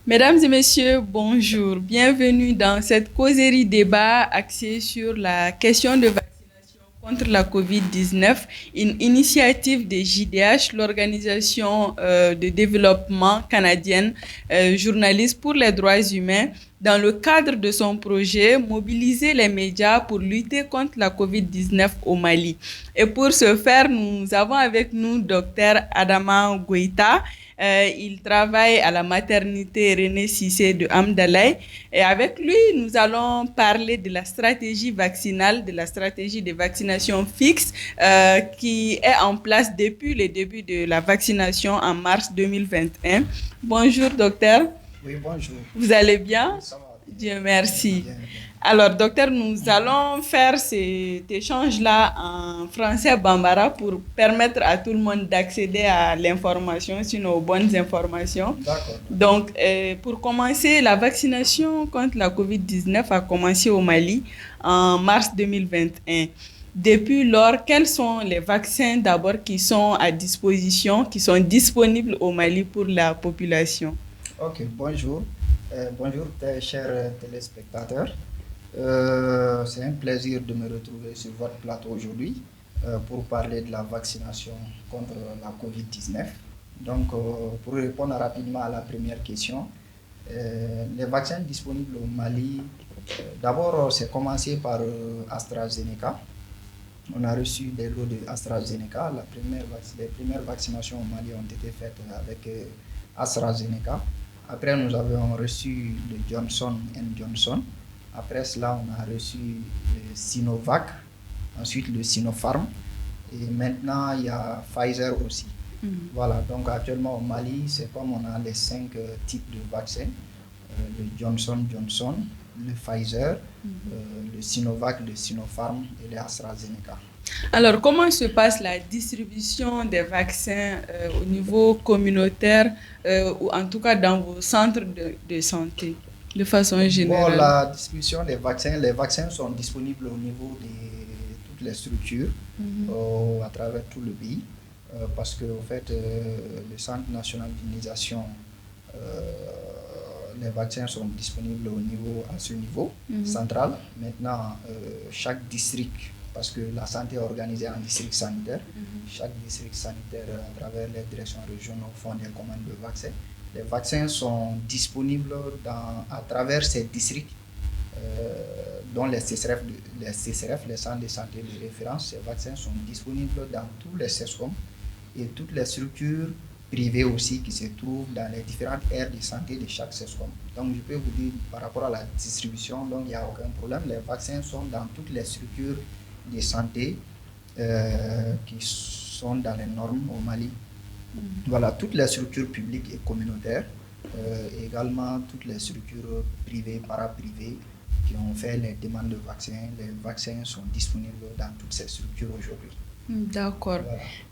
Mesdames et messieurs, bonjour. Bienvenue dans cette causerie débat axée sur la question de vaccination contre la COVID-19, une initiative de JDH, l'Organisation de développement canadienne, journaliste pour les droits humains, dans le cadre de son projet Mobiliser les médias pour lutter contre la COVID-19 au Mali. Et pour ce faire, nous avons avec nous Dr Adama Goïta. Il travaille à la maternité René Cissé de Amdalaï. Et avec lui, nous allons parler de la stratégie vaccinale, de la stratégie de vaccination fixe qui est en place depuis le début de la vaccination en mars 2021. Bonjour, docteur. Oui, bonjour. Vous allez bien? Ça va bien. Dieu merci. Bien. Alors, docteur, nous allons faire cet échange-là en français bambara pour permettre à tout le monde d'accéder à l'information, sinon aux bonnes informations. D'accord. Donc, pour commencer, la vaccination contre la COVID-19 a commencé au Mali en mars 2021. Depuis lors, quels sont les vaccins d'abord qui sont à disposition, qui sont disponibles au Mali pour la population? Ok, bonjour. Bonjour, chers téléspectateurs. C'est un plaisir de me retrouver sur votre plateau aujourd'hui pour parler de la vaccination contre la COVID-19. Donc, pour répondre rapidement à la première question, les vaccins disponibles au Mali, d'abord, c'est commencé par AstraZeneca. On a reçu des lots de AstraZeneca. Les premières vaccinations au Mali ont été faites avec AstraZeneca. Après, nous avons reçu le Johnson & Johnson. Après cela, on a reçu le Sinovac, ensuite le Sinopharm. Et maintenant, il y a Pfizer aussi. Voilà, donc actuellement au Mali, c'est comme on a les 5 types de vaccins. Le Johnson & Johnson, le Pfizer, le Sinovac, le Sinopharm et le AstraZeneca. Alors, comment se passe la distribution des vaccins au niveau communautaire ou en tout cas dans vos centres de santé de façon générale? Bon, la distribution des vaccins, les vaccins sont disponibles au niveau de toutes les structures à travers tout le pays parce que en fait, le Centre national d'immunisation, les vaccins sont disponibles à ce niveau central. Maintenant, chaque district, parce que la santé est organisée en district sanitaire. Chaque district sanitaire, à travers les directions régionales, font des commandes de vaccins. Les vaccins sont disponibles à travers ces districts, dont les CCRF, les centres de santé de référence. Ces vaccins sont disponibles dans tous les CESCOM et toutes les structures privées aussi qui se trouvent dans les différentes aires de santé de chaque CESCOM. Donc, je peux vous dire, par rapport à la distribution, donc il n'y a aucun problème. Les vaccins sont dans toutes les structures de santé qui sont dans les normes au Mali. Voilà, toutes les structures publiques et communautaires, également toutes les structures privées, paraprivées qui ont fait les demandes de vaccins. Les vaccins sont disponibles dans toutes ces structures aujourd'hui. D'accord.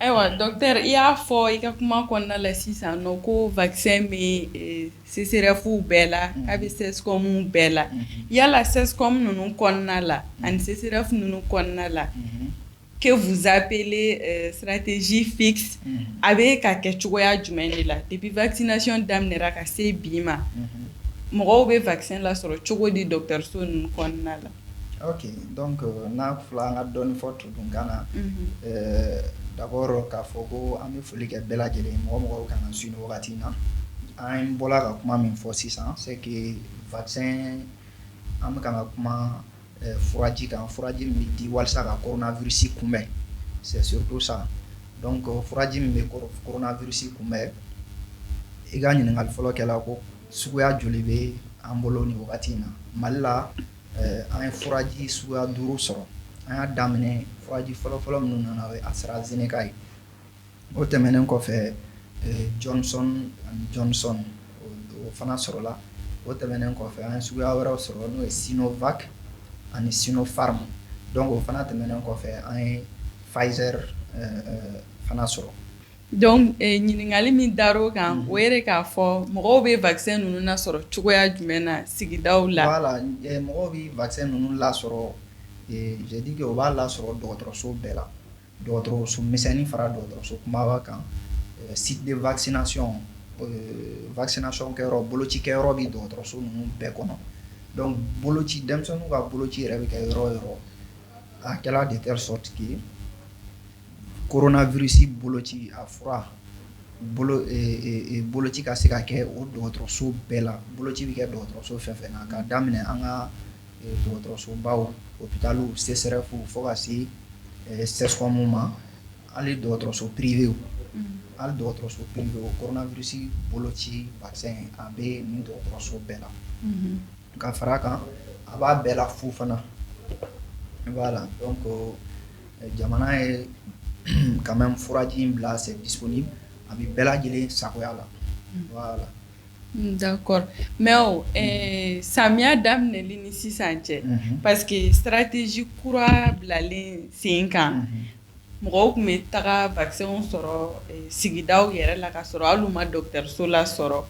Voilà. Docteur, il y a fort, il y a comment qu'on a la sisan no ko vaccin mais CCRF ou bella, ABCS comme bella. Il y a la CES comme nous connaissons là, and CCRF nous connaissons là. Que vous appelez stratégie fixe avec quelque chose là. Depuis vaccination d'amnera ka se bima. Mɔgɔw bɛ vaccin la sɔrɔ cogo di dɔgɔtɔrɔso ninnu kɔnɔna la? Ok, donc n'a fila an ka dɔɔni fɔ tudunkan na d'abord k'a fɔ ko an bɛ foli kɛ bɛɛ lajɛlen mɔgɔw kan ka su ni wagati in na an bɔra ka kuma min fɔ sisan c'est que vaccin an bɛ kan ka kuma furaji kan furaji min bɛ di walasa ka coronavirus kunbɛn c'est surtout ça donc furaji min bɛ coronavirus kunbɛn i ka ɲininkali fɔlɔ kɛla ko suguya joli bɛ an bolo ni wagati in na Mali la an ye furaji suguya 5 sɔrɔ an y'a daminɛ furaji fɔlɔfɔlɔ minnu nana o ye AstraZeneca ye o tɛmɛnen kɔfɛ Johnson & Johnson o fana sɔrɔla o tɛmɛnen kɔfɛ an ye suguya wɛrɛw sɔrɔ n'o ye Sinovac ani Sinopharm donc o fana tɛmɛnen kɔfɛ an ye Pfizer fana sɔrɔ. Donc ɲininkali min dar'o kan o yɛrɛ k'a fɔ mɔgɔw bɛ vaccin ninnu lasɔrɔ cogoya jumɛn na sigidaw la? Voilà, mɔgɔw bɛ vaccin ninnu lasɔrɔ j'ai dit que o b'a lasɔrɔ dɔgɔtɔrɔso bɛɛ la dɔgɔtɔrɔso misɛnnin fara dɔgɔtɔrɔso kumaba kan site de vaccination vaccination kɛyɔrɔ boloci kɛyɔrɔ bi dɔgɔtɔrɔso ninnu bɛɛ kɔnɔ donc boloci denmisɛnninw ka boloci yɛrɛ bɛ kɛ yɔrɔ o yɔrɔ a kɛla de telle sorte que coronavirus boloci a fura boloci ka se ka kɛ o dɔgɔtɔrɔso bɛɛ la boloci bɛ kɛ dɔgɔtɔrɔso fɛn fɛn na ka daminɛ an ka dɔgɔtɔrɔsobaw hôpitaliw CSRF fo ka se CSCOM ma hali dɔgɔtɔrɔso privé hali dɔgɔtɔrɔso privé coronavirus boloci vaccin a bɛ nin dɔgɔtɔrɔso bɛɛ la ka fara kan a b'a bɛɛ la fu fana voilà donc jamana ye quand même furaji in bila c'est disponible a bɛ bɛɛ lajɛlen sagoya la voilà. D'accord mais samiya daminɛli ni sisan cɛ parce que stratégie kura bilalen sen kan mɔgɔw tun bɛ taga vaccin sɔrɔ sigidaw yɛrɛ la ka sɔrɔ hali u ma dɔgɔtɔrɔso la sɔrɔ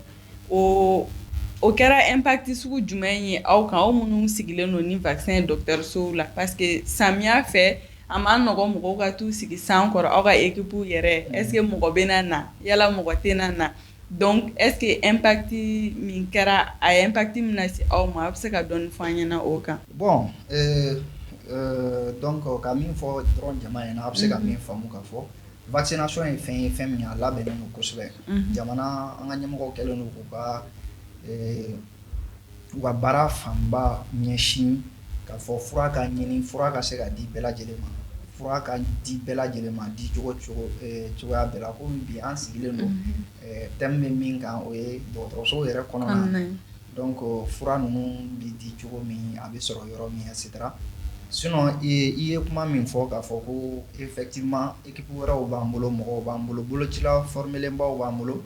o kɛra impact sugu jumɛn ye aw kan aw minnu sigilen don ni vaccin ye dɔgɔtɔrɔsow la parce que samiya fɛ a ma nɔgɔ mɔgɔw ka t'u sigi san kɔrɔ aw ka équipe yɛrɛ est-ce que mɔgɔ bɛna na yala mɔgɔ tɛna na donc est-ce que impact min kɛra a ye impact min na se aw ma a bɛ se ka dɔɔni fɔ an ɲɛna o kan. Bon donc ka min fɔ dɔrɔn jama ɲɛna a bɛ se ka min faamu ka fɔ vaccination ye fɛn ye fɛn min a labɛnnen don kosɛbɛ jamana an ka ɲɛmɔgɔw kɛlen don k'u ka baara fanba ɲɛsin ka fɔ fura ka ɲini fura ka se ka di bɛɛ lajɛlen ma fura ka di bɛɛ lajɛlen ma di cogoya bɛɛ la komi bi an sigilen don thème bɛ min kan o ye dɔgɔtɔrɔso yɛrɛ kɔnɔna na donc fura ninnu bɛ di cogo min a bɛ sɔrɔ yɔrɔ min et cetera sinon i ye kuma min fɔ k'a fɔ ko effectivement équipe wɛrɛw b'an bolo mɔgɔw b'an bolo bolocila formelenbaw b'an bolo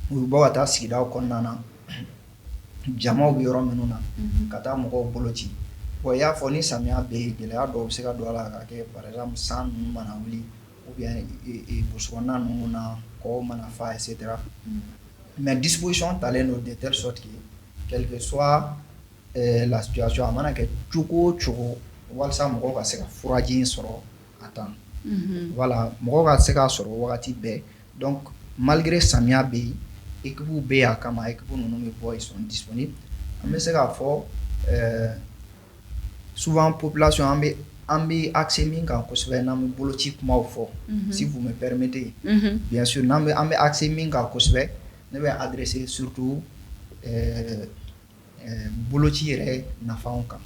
u bɛ bɔ ka taa sigidaw kɔnɔna na jamaw bɛ yɔrɔ minnu na ka taa mɔgɔw boloci bon i y'a fɔ ni samiya bɛ yen gɛlɛya dɔw bɛ se ka don a la ka kɛ par exemple san ninnu mana wuli ou bien burusi kɔnɔna ninnu na kɔw mana fa et cetera mais disposition talen don de telle sorte que quelle que soit la situation a mana kɛ cogo o cogo walasa mɔgɔw ka se ka furaji in sɔrɔ a temps voilà mɔgɔw ka se k'a sɔrɔ wagati bɛɛ donc malgré samiya bɛ yen équipe bɛ yen a kama équipe ninnu bɛ bɔ ils sont disponibles an bɛ se k'a fɔ souvent population an bɛ accès min kan kosɛbɛ n'an bɛ boloci kumaw fɔ si vous me permettez bien sûr an bɛ accès min kan kosɛbɛ ne bɛ adresser surtout boloci yɛrɛ nafanw kan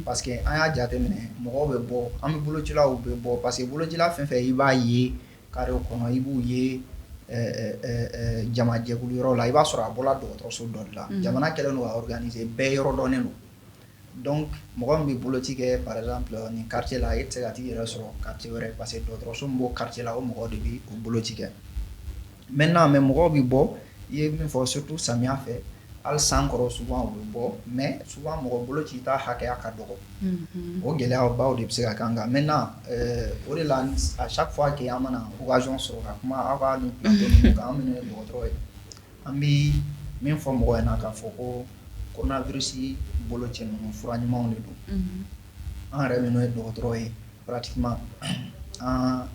parce que an y'a jateminɛ mɔgɔw bɛ bɔ an bɛ bolocilaw bɛ bɔ parce que bolocila fɛn fɛn i b'a ye carré kɔnɔ i b'u ye jamajɛkulu yɔrɔ la i b'a sɔrɔ a bɔra dɔgɔtɔrɔso dɔ de la jamana kɛlen don ka organiser bɛɛ yɔrɔ dɔnnen don donc mɔgɔ min bɛ boloci kɛ par exemple nin quartier la e tɛ se ka t'i yɛrɛ sɔrɔ quartier wɛrɛ parce que dɔgɔtɔrɔso min b'o quartier la o mɔgɔ de bɛ o boloci kɛ maintenant mais mɔgɔw bɛ bɔ i ye min fɔ surtout samiya fɛ hali san kɔrɔ souvent u bɛ bɔ mais souvent mɔgɔ boloci ta hakɛya ka dɔgɔ o gɛlɛyabaw de bɛ se ka k'an kan maintenant o de la à chaque fois que an mana occasion sɔrɔ ka kuma aw ka nin plateau ninnu kan an minnu ye dɔgɔtɔrɔ ye an bɛ min fɔ mɔgɔw ɲɛna k'a fɔ ko coronavirus boloci ninnu fura ɲumanw de don an yɛrɛ minnu ye dɔgɔtɔrɔ ye pratiquement an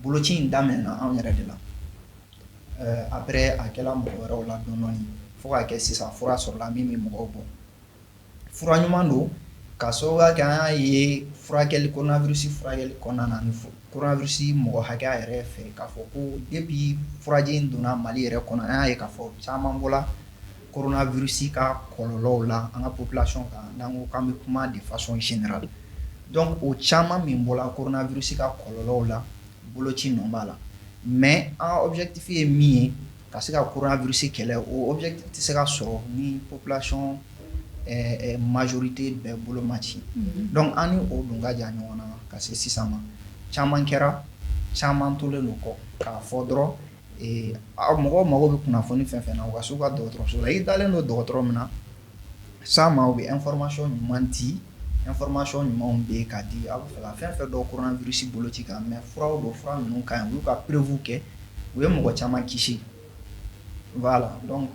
boloci in daminɛna anw yɛrɛ de la après a kɛla mɔgɔ wɛrɛw la dɔɔnin dɔɔnin fo ka kɛ sisan fura sɔrɔla min bɛ mɔgɔw bɔ fura ɲuman don ka sababuya kɛ an y'a ye furakɛli coronavirus furakɛli kɔnɔna na ni coronavirus mɔgɔ hakɛya yɛrɛ fɛ k'a fɔ ko depuis furaji in donna Mali yɛrɛ kɔnɔ an y'a ye k'a fɔ caman bɔla coronavirus ka kɔlɔlɔw la an ka population kan n'an ko k'an bɛ kuma de façon générale donc o caman min bɔla coronavirus ka kɔlɔlɔw la boloci nɔ b'a la mais an objectif ye min ye ka se ka coronavirus kɛlɛ o objectif tɛ se ka sɔrɔ ni population majorité bɛɛ bolo ma ci donc an ni o dun ka jan ɲɔgɔn na ka se sisan ma caman kɛra caman tolen don kɔ k'a fɔ dɔrɔn mɔgɔw mago bɛ kunnafoni fɛn fɛn na u ka s'u ka dɔgɔtɔrɔso la i dalen don dɔgɔtɔrɔ min na s'a ma u bɛ information ɲuman di information ɲumanw bɛ yen k'a di a bɛ fɛ ka fɛn fɛn dɔ coronavirus boloci kan mais furaw don fura ninnu ka ɲi u y'u ka prévu kɛ u ye mɔgɔ caman kisi voilà donc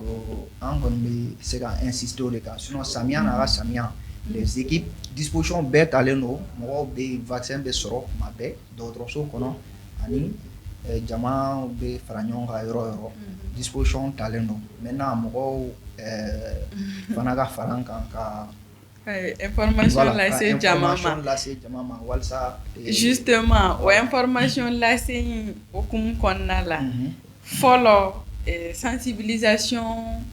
an kɔni bɛ se ka insister o de kan sinon samiya n'a ka samiya les équipes disposition bɛɛ talen don mɔgɔw bɛ vaccin bɛ sɔrɔ kuma bɛɛ dɔgɔtɔrɔso kɔnɔ ani jama bɛ fara ɲɔgɔn kan yɔrɔ o yɔrɔ disposition talen don maintenant mɔgɔw fana ka fara an kan ka information lase jama ma walasa justement o information lase okumu kɔnɔna la fɔlɔ sensibilisation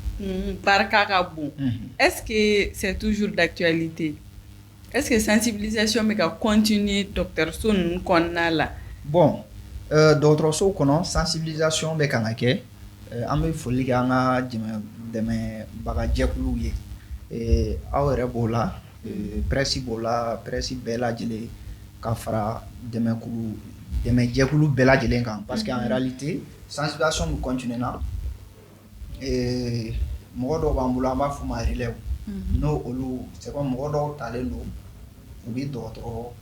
barika ka bon est-ce que c'est toujours d'actualité? Est-ce que sensibilisation bɛ ka continuer dɔgɔtɔrɔso ninnu kɔnɔna la? Bon dɔgɔtɔrɔso kɔnɔ sensibilisation bɛ kan ka kɛ an bɛ foli kɛ an ka dɛmɛbagajɛkuluw ye aw yɛrɛ b'o la presse b'o la presse bɛɛ lajɛlen ka fara dɛmɛjɛkulu bɛɛ lajɛlen kan parce que en réalité sensibilisation bɛ continuer na mɔgɔ dɔw b'an bolo an b'a f'u ma relais n'o olu c'est comme mɔgɔ dɔw talen don u bɛ dɔgɔtɔrɔ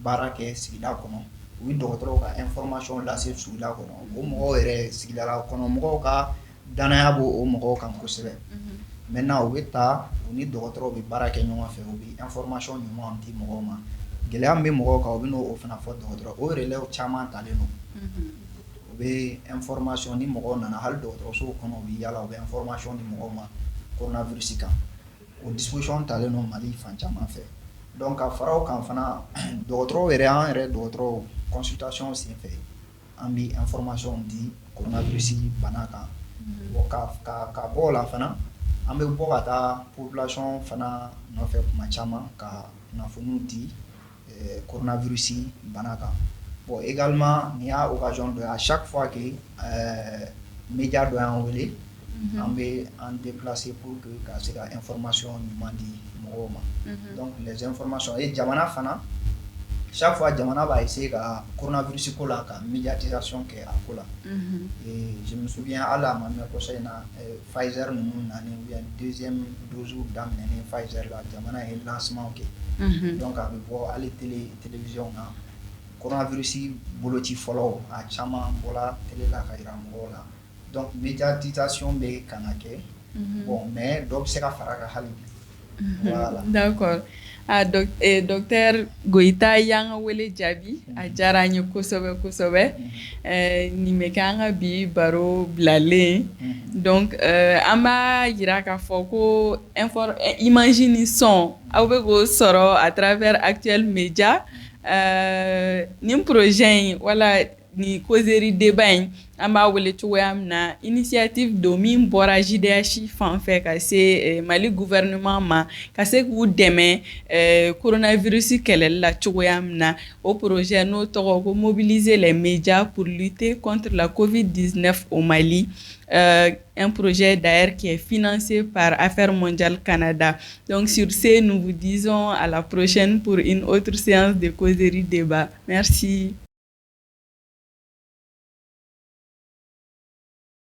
baara kɛ sigida kɔnɔ u bɛ dɔgɔtɔrɔw ka information lase sigida kɔnɔ o mɔgɔw yɛrɛ sigidala kɔnɔ mɔgɔw ka danaya b'o o mɔgɔw kan kosɛbɛ maintenant u bɛ taa u ni dɔgɔtɔrɔw bɛ baara kɛ ɲɔgɔn fɛ u bɛ information ɲuman di mɔgɔw ma gɛlɛya min bɛ mɔgɔw kan u bɛ n'o fana fɔ dɔgɔtɔrɔ o relais caman talen don u bɛ information ni mɔgɔw nana hali dɔgɔtɔrɔsow kɔnɔ u bɛ yala u bɛ information di mɔgɔw ma coronavirus kan o disposition talen don Mali fan caman fɛ donc ka fara o kan fana dɔgɔtɔrɔw yɛrɛ an yɛrɛ dɔgɔtɔrɔw consultation senfɛ an bɛ information di coronavirus bana kan ka bɔ o la fana an bɛ bɔ ka taa population fana nɔfɛ kuma caman ka kunnafoniw di coronavirus bana kan bon également nin y'a occasion dɔ ye à chaque fois que média dɔ y'an wele an bɛ an déplacer pour que ka se ka information ɲuman di mɔgɔw ma donc les informations et jamana fana chaque fois jamana b'a essayer ka coronavirus ko la ka médiatisation kɛ a ko la et je me souviens hali a ma mɛn kɔsɔ in na Pfizer ninnu nani ou bien deuxième dose daminɛnen Pfizer la jamana ye lancement kɛ donc a bɛ bɔ hali télévision na coronavirus boloci fɔlɔ a caman bɔra télé la ka yira mɔgɔw la donc médiatisation bɛ kan ka kɛ bon mais dɔ bɛ se ka fara kan hali bi voilà d'accord docteur Goita y'an ka wele jaabi a diyara an ye kosɛbɛ kosɛbɛ nin bɛ kɛ an ka bi baro bilalen donc an b'a yira k'a fɔ ko image ni son aw bɛ k'o sɔrɔ à travers Actuel Media nin projet in wala ni causerie débat in an b'a wele cogoya min na initiative don min bɔra JDH fan fɛ ka se Mali gouvernement ma ka se k'u dɛmɛ coronavirus kɛlɛli la cogoya min na o projet n'o tɔgɔ ko mobiliser les médias pour lutter contre la COVID-19 au Mali un projet d'ailleurs qui est financé par Affaires mondiales Canada. Donc sur ce, nous vous disons à la prochaine pour une autre séance de causerie débat. Merci.